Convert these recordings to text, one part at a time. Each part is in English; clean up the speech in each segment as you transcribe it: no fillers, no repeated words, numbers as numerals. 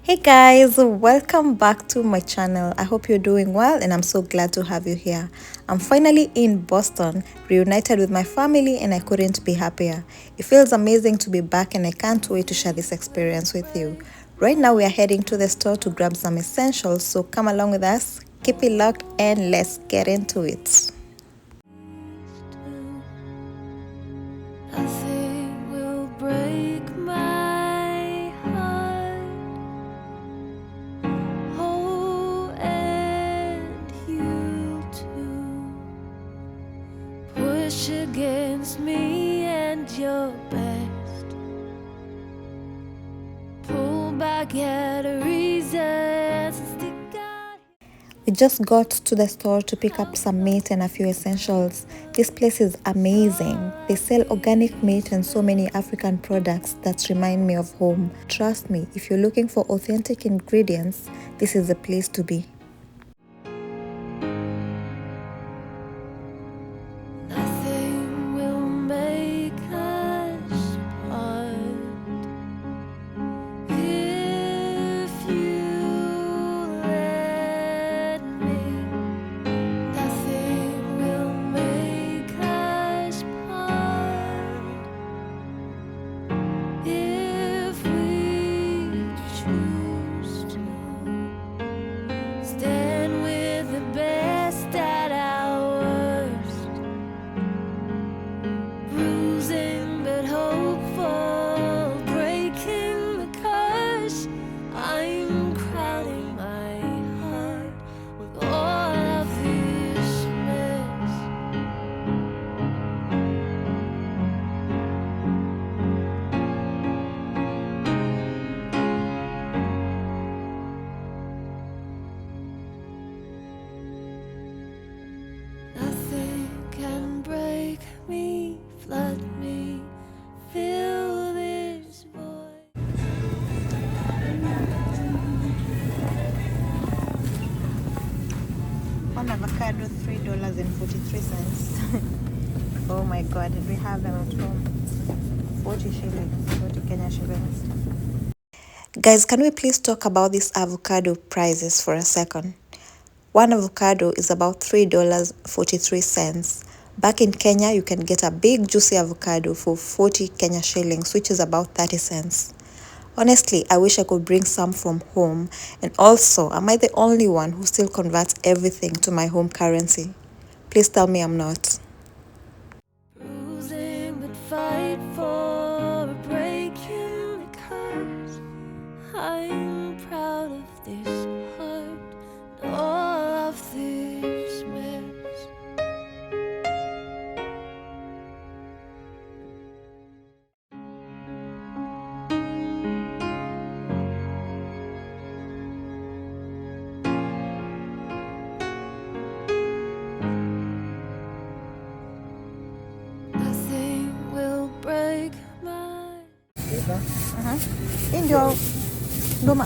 Hey guys, welcome back to my channel. I hope you're doing well and I'm so glad to have you here. I'm finally in Boston, reunited with my family, and I couldn't be happier. It feels amazing to be back and I can't wait to share this experience with you. Right now we are heading to the store to grab some essentials, so come along with us, keep it locked and let's get into it. Nothing will break my heart. Oh, and you too. Push against me and your best. Pull back at reasons and stick out. We just got to the store to pick up some meat and a few essentials. This place is amazing. They sell organic meat and so many African products that remind me of home. Trust me, if you're looking for authentic ingredients, this is the place to be. Nothing will make us part. If you let me, nothing will make us part. If we choose to stand with the best at our worst, bruising but hopeful, breaking the curse. I'm crowding my heart with all of this mess. Nothing can break me, flood me, fill this void. One avocado, $3.43. Oh my god, and we have them at home. 40 shillings, 40 Kenya shillings. Guys, can we please talk about these avocado prices for a second? One avocado is about $3.43. Back in Kenya, you can get a big juicy avocado for 40 Kenya shillings, which is about 30 cents. Honestly, I wish I could bring some from home. And also, am I the only one who still converts everything to my home currency? Please tell me I'm not. Bruising but fight for a break in the curse. I'm proud of this heart and all of this mess. Nothing will break my In your Duma.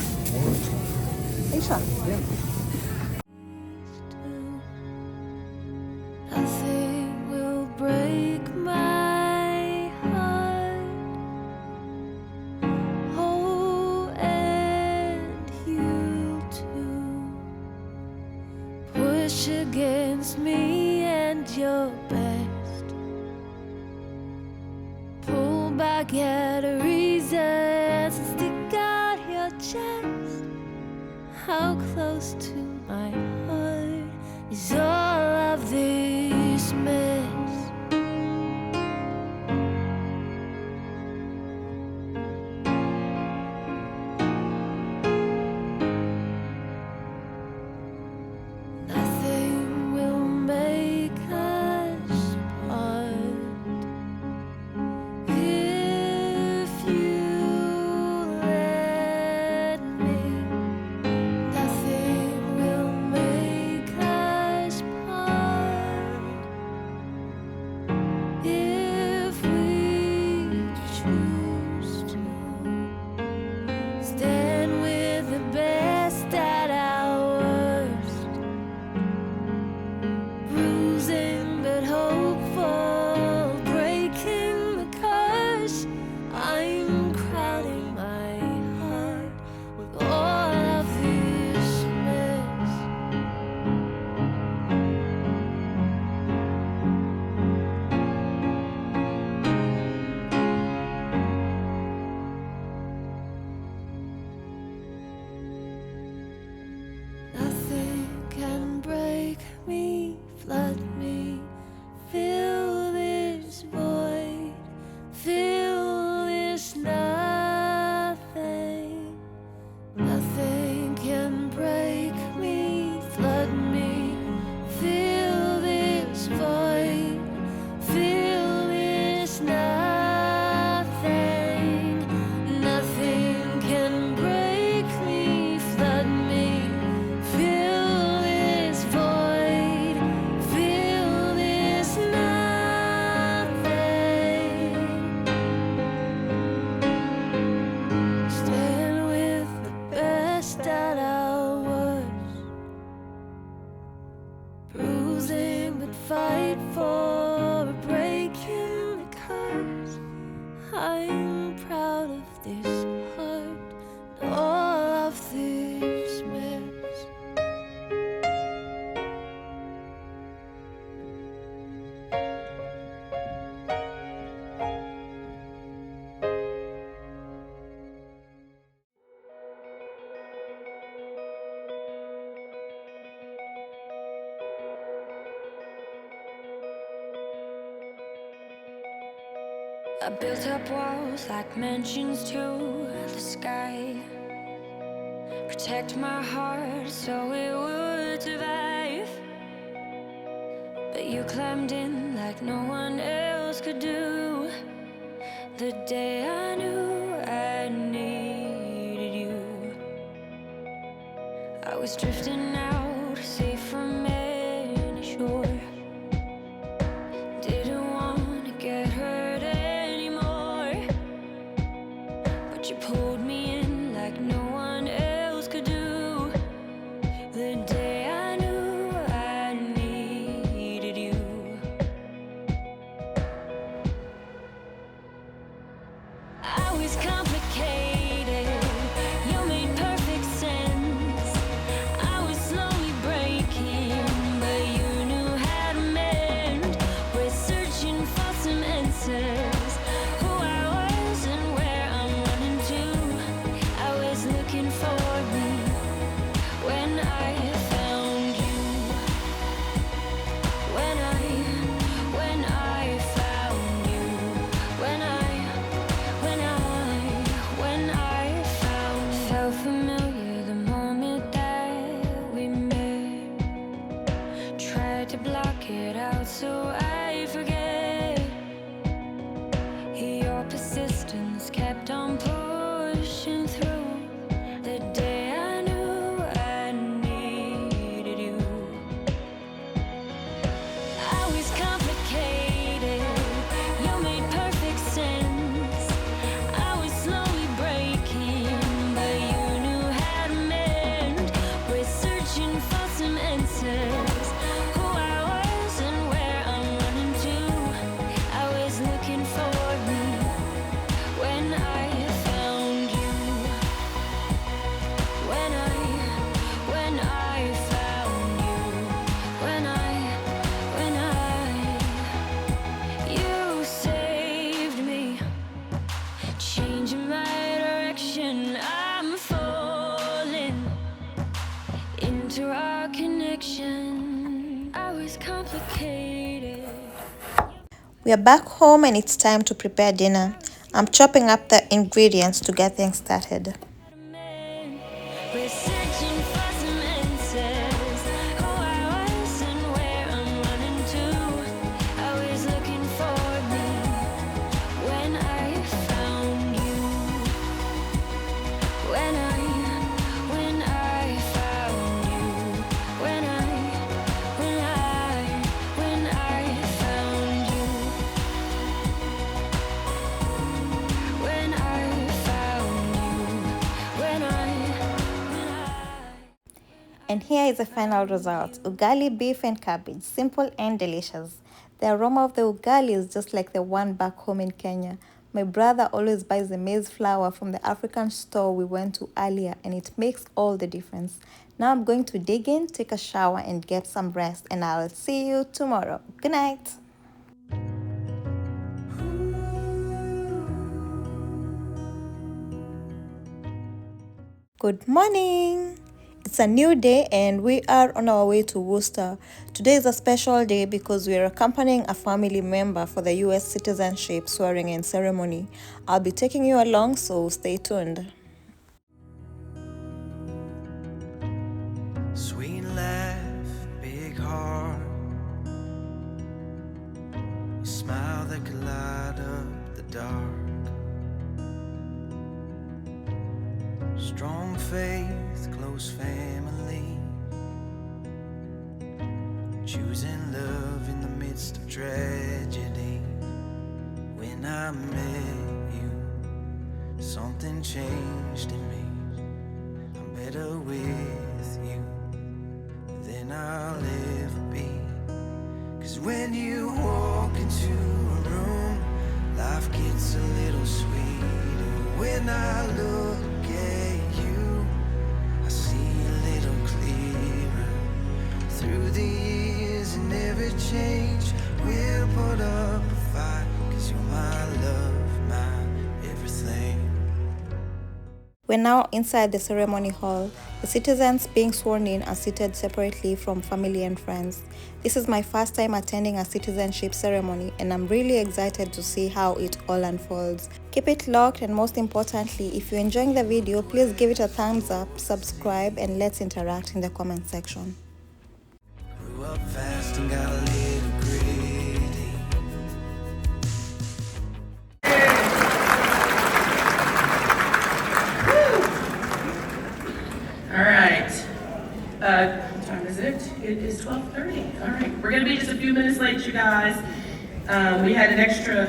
Isha. Nothing will break my heart. Oh, and you too. Push against me and your best. Pull back at reasons and stick out your chest. How close to my heart is all of this mess? Nothing will make us part. If you let me, nothing will make us part. I built up walls like mansions to the sky. Protect my heart so it would survive. But you climbed in like no one else could do. The day I knew I needed you, I was drifting out, safe from any shore. Didn't want to get hurt anymore, but you pulled me in like no one else could do. The day I knew I needed you. I was complicated, you made perfect sense. I was slowly breaking, but you knew how to mend. We're searching for some answers, who I was and where I'm running to. I was looking for me when I found you. When I found you. When I found you. Felt familiar the moment that we met. Tried to block it out so I forget. Your persistence kept on pushing through. The day I knew I needed you. I was complicated, you made perfect sense. I was slowly breaking, but you knew how to mend. We're searching for some answers, who I was and where I'm running to. I was looking for me when I found you. When I found you. You saved me, changing my direction. I'm falling into our connection. I was complicated. We are back home and it's time to prepare dinner. I'm chopping up the ingredients to get things started. We're searching for some answers, who I was and where I'm running to. I was looking for me when I found you. When I found you. When I found you. When I found you. When I And here is the final result. Ugali, beef and cabbage. Simple and delicious. The aroma of the ugali is just like the one back home in Kenya. My brother always buys the maize flour from the African store we went to earlier and it makes all the difference. Now I'm going to dig in, take a shower and get some rest and I'll see you tomorrow. Good night. Good morning. It's a new day and we are on our way to Worcester. Today is a special day because we are accompanying a family member for the US citizenship swearing in ceremony. I'll be taking you along, so stay tuned. Sweet laugh, big heart, a smile that could light up the dark. Strong faith, close family, choosing love in the midst of tragedy. When I met you, something changed in me. I'm better with you than I'll ever be. 'Cause when you walk into a room, life gets a little sweeter. When I look at you, I see a little clearer. Through the years and every change, we'll put up a fight. 'Cause you're my love, my everything. We're now inside the ceremony hall. The citizens being sworn in are seated separately from family and friends. This is my first time attending a citizenship ceremony and I'm really excited to see how it all unfolds. Keep it locked, and most importantly, if you're enjoying the video, please give it a thumbs up, subscribe, and let's interact in the comment section. Grew up fast and got a little gritty. All right. What time is it? It is 12:30. All right. We're going to be just a few minutes late, you guys. We had an extra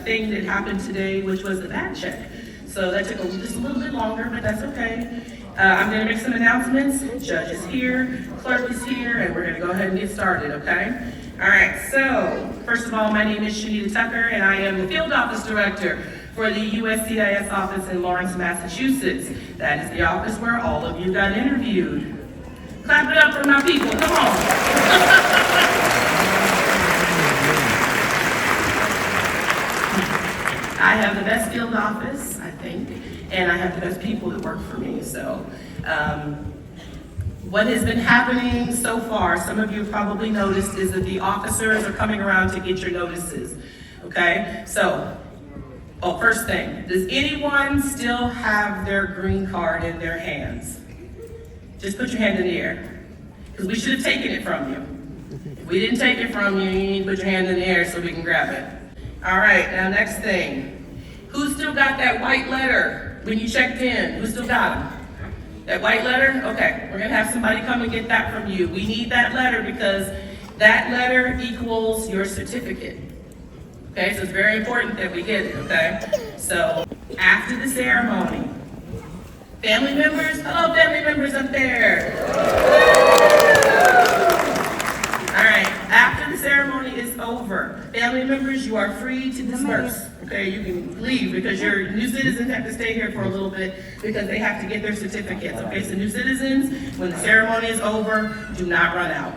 thing that happened today, which was the bag check. So that took just a little bit longer, but that's okay. I'm going to make some announcements. Judge is here, clerk is here, and we're going to go ahead and get started, okay? All right. So first of all, my name is Shanita Tucker, and I am the field office director for the USCIS office in Lawrence, Massachusetts. That is the office where all of you got interviewed. Clap it up for my people, come on. I have the best field office, I think, and I have the best people that work for me, so. What has been happening so far, some of you have probably noticed, is that the officers are coming around to get your notices, okay? So, well, first thing, does anyone still have their green card in their hands? Just put your hand in the air, because we should have taken it from you. If we didn't take it from you, you need to put your hand in the air so we can grab it. All right, now next thing. Who still got that white letter when you checked in? Who still got them? That white letter? Okay, we're gonna have somebody come and get that from you. We need that letter because that letter equals your certificate. Okay, so it's very important that we get it, okay? So, after the ceremony, family members, hello family members up there. All right, after the ceremony is over, family members, you are free to disperse. Okay, you can leave because your new citizens have to stay here for a little bit because they have to get their certificates. Okay, so new citizens, when the ceremony is over, do not run out.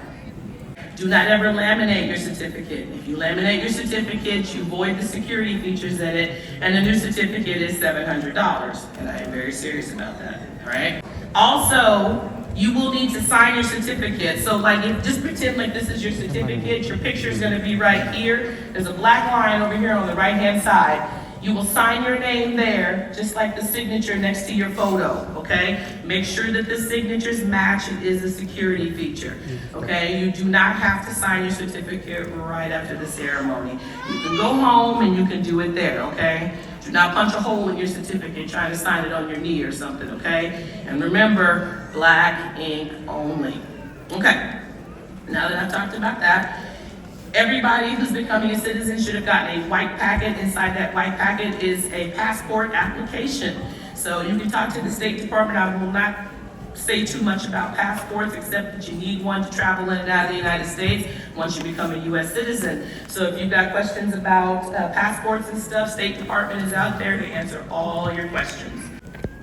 Do not ever laminate your certificate. If you laminate your certificate, you void the security features in it, and the new certificate is $700. And I am very serious about that, all right? Also, you will need to sign your certificate. So just pretend like this is your certificate. Your picture is gonna be right here. There's a black line over here on the right-hand side. You will sign your name there, just like the signature next to your photo, okay? Make sure that the signatures match. It is a security feature, okay? You do not have to sign your certificate right after the ceremony. You can go home and you can do it there, okay? Do not punch a hole in your certificate trying to sign it on your knee or something, okay? And remember, black ink only. Okay, now that I've talked about that, everybody who's becoming a citizen should have gotten a white packet. Inside that white packet is a passport application. So you can talk to the State Department. I will not say too much about passports except that you need one to travel in and out of the United States once you become a U.S. citizen. So if you've got questions about passports and stuff, State Department is out there to answer all your questions.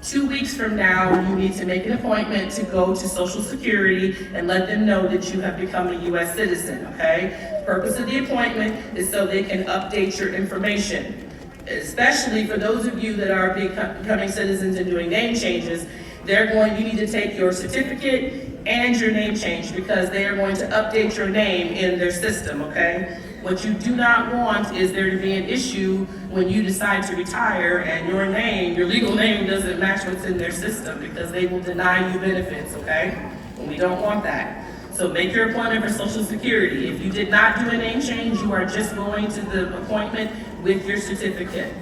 2 weeks from now, you need to make an appointment to go to Social Security and let them know that you have become a U.S. citizen, okay? The purpose of the appointment is so they can update your information, especially for those of you that are becoming citizens and doing name changes. You need to take your certificate and your name change because they are going to update your name in their system, okay? What you do not want is there to be an issue when you decide to retire and your name, your legal name doesn't match what's in their system because they will deny you benefits, okay? And we don't want that. So make your appointment for Social Security. If you did not do a name change, you are just going to the appointment with your certificate.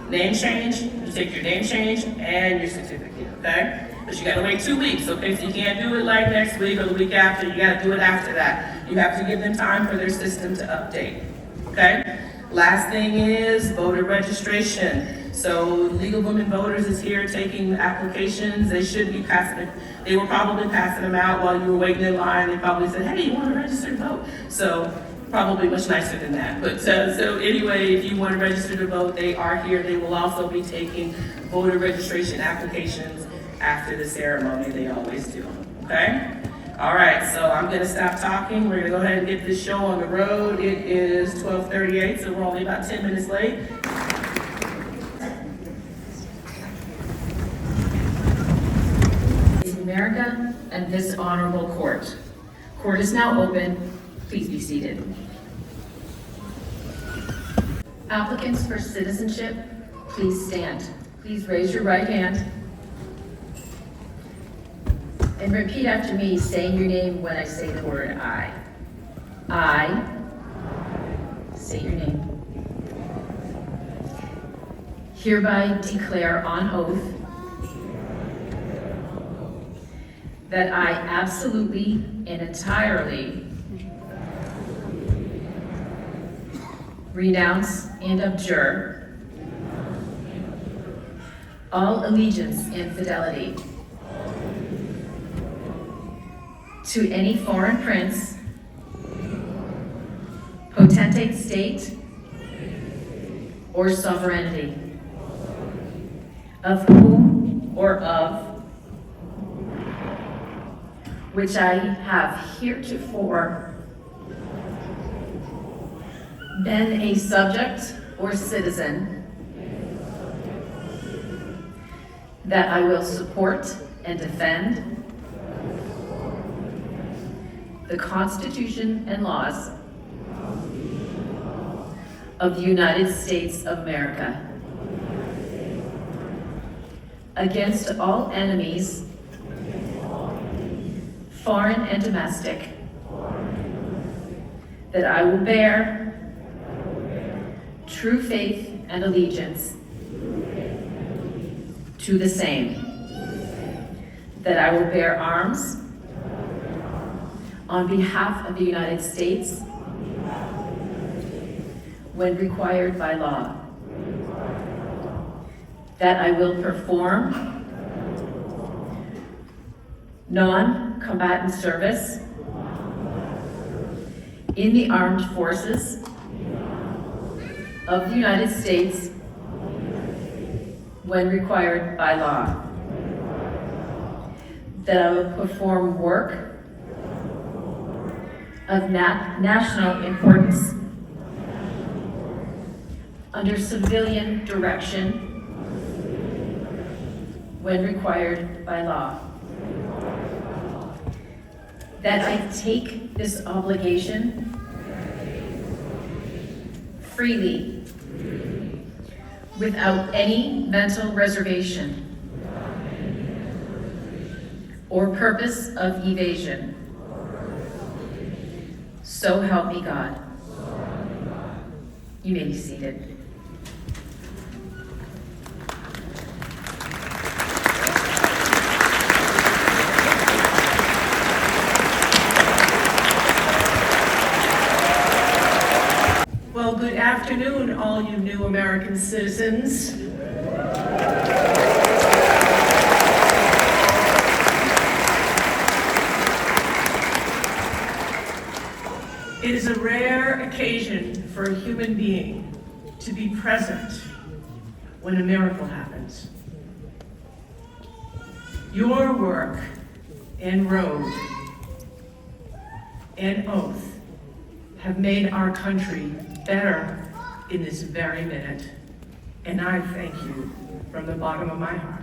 Name change, you take your name change and your certificate, okay? But you gotta wait 2 weeks, okay? So you can't do it like next week or the week after, you gotta do it after that. You have to give them time for their system to update, okay? Last thing is voter registration. So Legal Women Voters is here taking applications. They should be passing it. They were probably passing them out while you were waiting in line. They probably said, hey, you wanna register to vote? So probably much nicer than that. But so anyway, if you want to register to vote, they are here. They will also be taking voter registration applications after the ceremony. They always do, okay? All right, so I'm gonna stop talking. We're gonna go ahead and get this show on the road. It is 12:38, so we're only about 10 minutes late. America and this honorable court. Court is now open. Please be seated. Applicants for citizenship, please stand. Please raise your right hand and repeat after me, saying your name when I say the word I. I, say your name. Hereby declare on oath that I absolutely and entirely renounce and abjure all allegiance and fidelity to any foreign prince, potentate state, or sovereignty, of whom or of which I have heretofore been a subject or citizen, that I will support and defend the Constitution and laws of the United States of America against all enemies, foreign and domestic, that I will bear true faith and allegiance to the same, that I will bear arms on behalf of the United States when required by law, that I will perform non-combatant service in the armed forces of the United States when required by law, that I will perform work of national importance under civilian direction when required by law, that I take this obligation freely without any mental reservation or purpose of evasion. So help me God. You may be seated. Well, good afternoon, all you new American citizens. It is a rare occasion for a human being to be present when a miracle happens. Your work and road and oath have made our country better in this very minute, and I thank you from the bottom of my heart.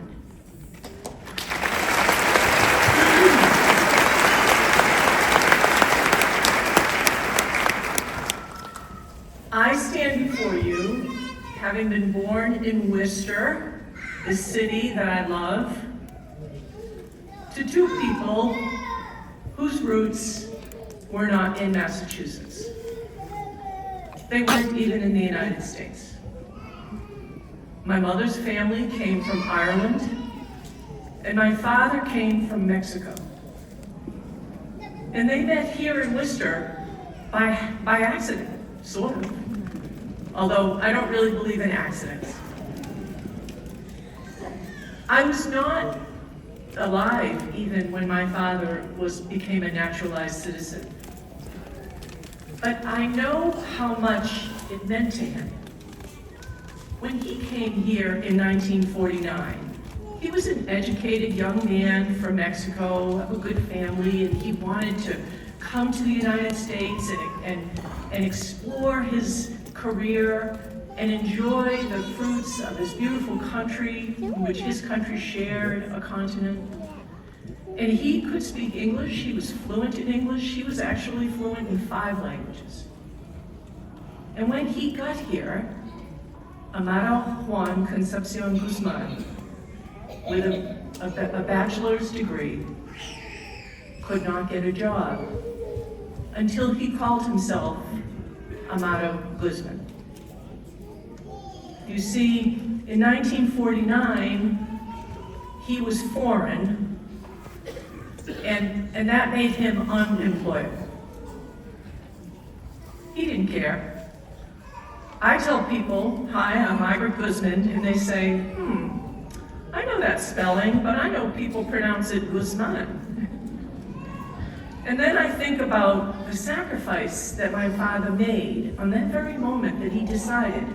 I stand before you, having been born in Worcester, the city that I love, to two people whose roots were not in Massachusetts. They weren't even in the United States. My mother's family came from Ireland, and my father came from Mexico. And they met here in Worcester by accident, sort of. Although I don't really believe in accidents. I was not alive even when my father became a naturalized citizen. But I know how much it meant to him. When he came here in 1949, he was an educated young man from Mexico, of a good family, and he wanted to come to the United States and explore his career and enjoy the fruits of this beautiful country, in which his country shared a continent. And he could speak English, he was fluent in English, he was actually fluent in 5 languages. And when he got here, Amaro Juan Concepcion Guzman, with a bachelor's degree, could not get a job until he called himself Amaro Guzman. You see, in 1949, he was foreign, and that made him unemployed. He didn't care. I tell people, hi, I'm Ira Guzman, and they say, I know that spelling, but I know people pronounce it Guzman. And then I think about the sacrifice that my father made on that very moment that he decided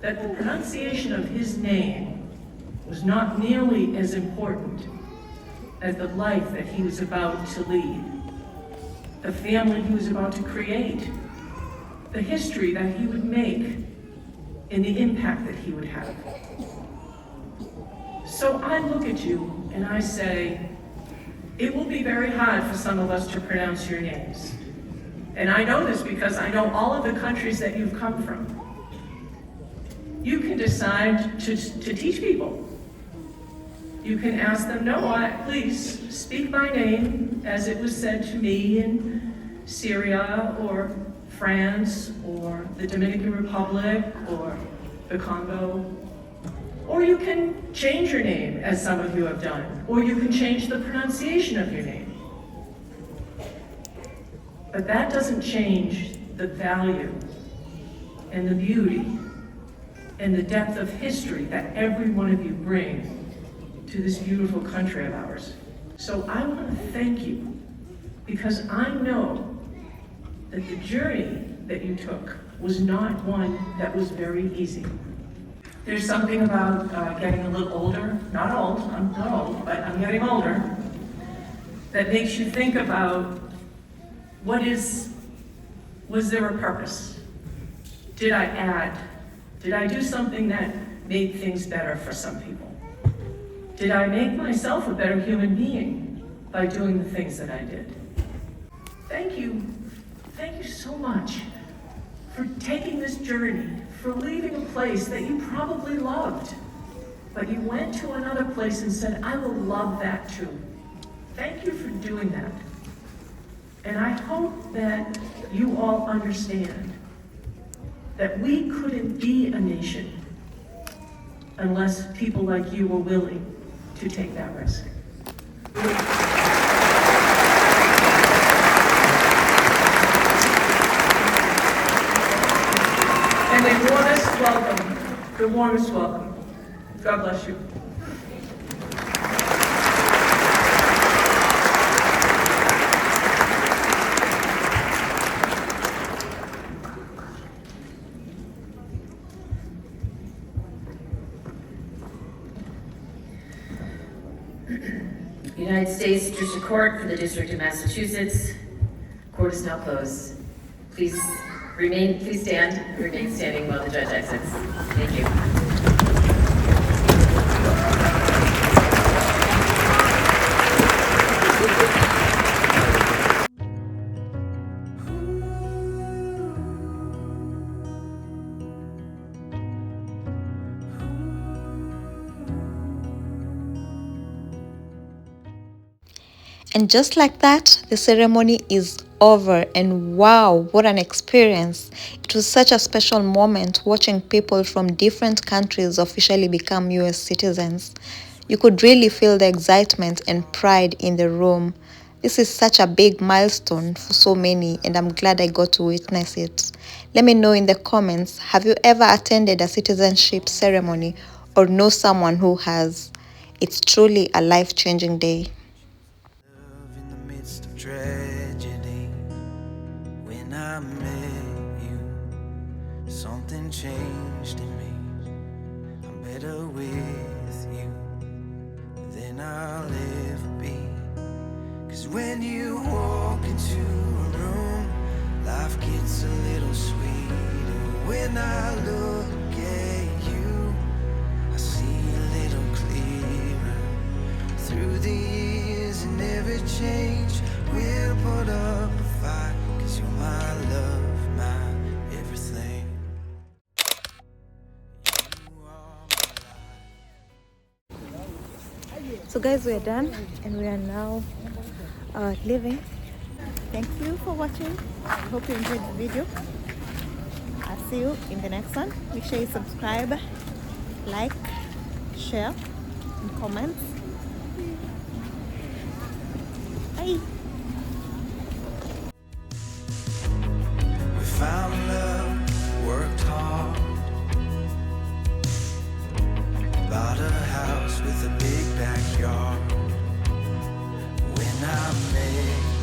that the pronunciation of his name was not nearly as important as the life that he was about to lead, the family he was about to create, the history that he would make, and the impact that he would have. So I look at you and I say, it will be very hard for some of us to pronounce your names. And I know this because I know all of the countries that you've come from. You can decide to teach people. You can ask them, no, please speak my name as it was said to me in Syria or France or the Dominican Republic or the Congo. Or you can change your name, as some of you have done, or you can change the pronunciation of your name. But that doesn't change the value and the beauty and the depth of history that every one of you bring to this beautiful country of ours. So I want to thank you, because I know that the journey that you took was not one that was very easy. There's something about getting a little older, not old, I'm not old, but I'm getting older, that makes you think about was there a purpose? Did I add? Did I do something that made things better for some people? Did I make myself a better human being by doing the things that I did? Thank you so much for taking this journey, for leaving a place that you probably loved, but you went to another place and said, I will love that too. Thank you for doing that. And I hope that you all understand that we couldn't be a nation unless people like you were willing to take that risk. And the warmest welcome, the warmest welcome. God bless you. United States District Court for the District of Massachusetts. Court is now closed. Please stand and remain standing while the judge exits. Thank you. And just like that, the ceremony is over, and wow, what an experience. It was such a special moment watching people from different countries officially become US citizens. You could really feel the excitement and pride in the room. This is such a big milestone for so many, and I'm glad I got to witness it. Let me know in the comments, have you ever attended a citizenship ceremony or know someone who has? It's truly a life-changing day. Love in the midst of tragedy. When I met you, something changed in me. I'm better with you than I'll ever be. 'Cause when you walk into a room, life gets a little sweeter. When I look at you, I see a little clearer. Through the years to change, we'll put up a fight, 'cause you're my love, my everything. You are my life. So guys, we are done and we are now leaving. Thank you for watching. I hope you enjoyed the video. I'll see you in the next one. Make sure you subscribe, like, share, and comment. Bye. We found love, worked hard, bought a house with a big backyard. When I met